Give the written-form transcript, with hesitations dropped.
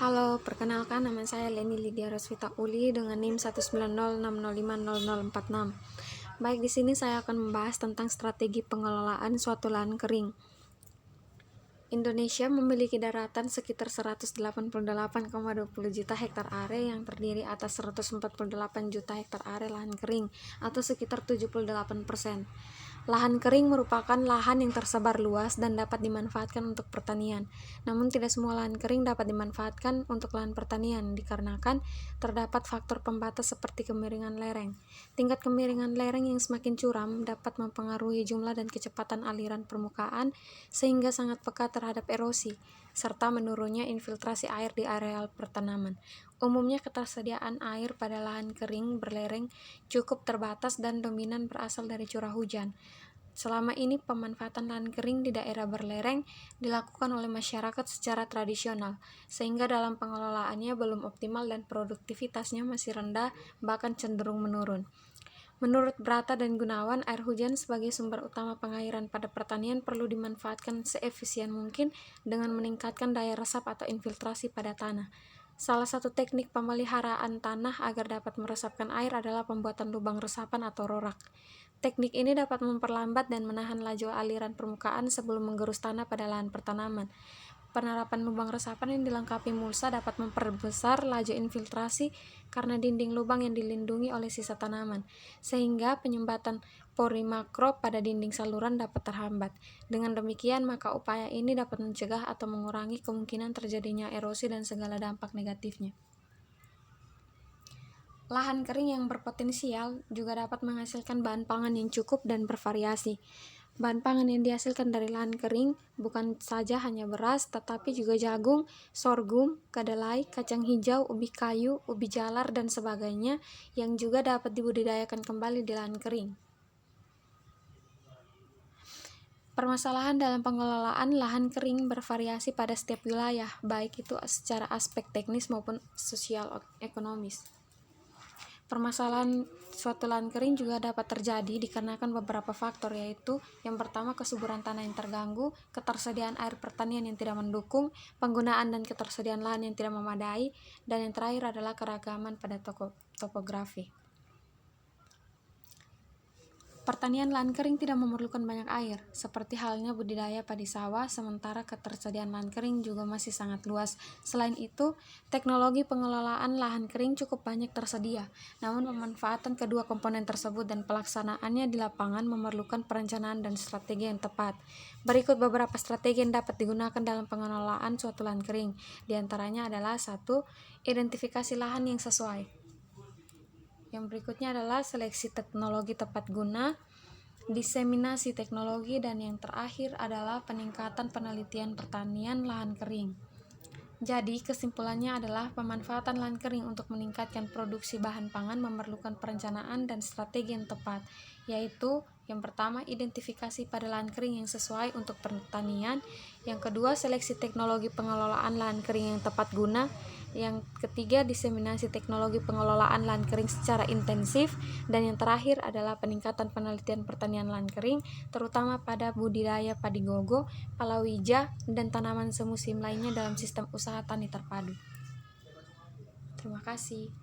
Halo, perkenalkan nama saya Leni Lydia Rosvita Uli dengan NIM 19060500046. Baik, di sini saya akan membahas tentang strategi pengelolaan suatu lahan kering. Indonesia memiliki daratan sekitar 188,20 juta hektar area yang terdiri atas 148 juta hektar area lahan kering atau sekitar 78%. Lahan kering merupakan lahan yang tersebar luas dan dapat dimanfaatkan untuk pertanian. Namun tidak semua lahan kering dapat dimanfaatkan untuk lahan pertanian dikarenakan terdapat faktor pembatas seperti kemiringan lereng. Tingkat kemiringan lereng yang semakin curam dapat mempengaruhi jumlah dan kecepatan aliran permukaan sehingga sangat peka terhadap erosi serta menurunnya infiltrasi air di areal pertanaman. Umumnya ketersediaan air pada lahan kering berlereng cukup terbatas dan dominan berasal dari curah hujan. Selama ini pemanfaatan lahan kering di daerah berlereng dilakukan oleh masyarakat secara tradisional, sehingga dalam pengelolaannya belum optimal dan produktivitasnya masih rendah, bahkan cenderung menurun. Menurut Brata dan Gunawan, air hujan sebagai sumber utama pengairan pada pertanian perlu dimanfaatkan seefisien mungkin dengan meningkatkan daya resap atau infiltrasi pada tanah. Salah satu teknik pemeliharaan tanah agar dapat meresapkan air adalah pembuatan lubang resapan atau rorak. Teknik ini dapat memperlambat dan menahan laju aliran permukaan sebelum menggerus tanah pada lahan pertanaman. Penerapan lubang resapan yang dilengkapi mulsa dapat memperbesar laju infiltrasi karena dinding lubang yang dilindungi oleh sisa tanaman, sehingga penyumbatan pori makro pada dinding saluran dapat terhambat. Dengan demikian, maka upaya ini dapat mencegah atau mengurangi kemungkinan terjadinya erosi dan segala dampak negatifnya. Lahan kering yang berpotensial juga dapat menghasilkan bahan pangan yang cukup dan bervariasi. Bahan pangan yang dihasilkan dari lahan kering bukan saja hanya beras, tetapi juga jagung, sorghum, kedelai, kacang hijau, ubi kayu, ubi jalar, dan sebagainya yang juga dapat dibudidayakan kembali di lahan kering. Permasalahan dalam pengelolaan lahan kering bervariasi pada setiap wilayah, baik itu secara aspek teknis maupun sosial ekonomis. Permasalahan suatu lahan kering juga dapat terjadi dikarenakan beberapa faktor, yaitu yang pertama kesuburan tanah yang terganggu, ketersediaan air pertanian yang tidak mendukung, penggunaan dan ketersediaan lahan yang tidak memadai, dan yang terakhir adalah keragaman pada topografi. Pertanian lahan kering tidak memerlukan banyak air, seperti halnya budidaya padi sawah, sementara ketersediaan lahan kering juga masih sangat luas. Selain itu, teknologi pengelolaan lahan kering cukup banyak tersedia, namun pemanfaatan kedua komponen tersebut dan pelaksanaannya di lapangan memerlukan perencanaan dan strategi yang tepat. Berikut beberapa strategi yang dapat digunakan dalam pengelolaan suatu lahan kering. Di antaranya adalah 1. Identifikasi lahan yang sesuai. Yang berikutnya adalah seleksi teknologi tepat guna, diseminasi teknologi, dan yang terakhir adalah peningkatan penelitian pertanian lahan kering. Jadi, kesimpulannya adalah pemanfaatan lahan kering untuk meningkatkan produksi bahan pangan memerlukan perencanaan dan strategi yang tepat, yaitu yang pertama, identifikasi pada lahan kering yang sesuai untuk pertanian. Yang kedua, seleksi teknologi pengelolaan lahan kering yang tepat guna. Yang ketiga, diseminasi teknologi pengelolaan lahan kering secara intensif. Dan yang terakhir adalah peningkatan penelitian pertanian lahan kering, terutama pada budidaya padi gogo, palawija, dan tanaman semusim lainnya dalam sistem usaha tani terpadu. Terima kasih.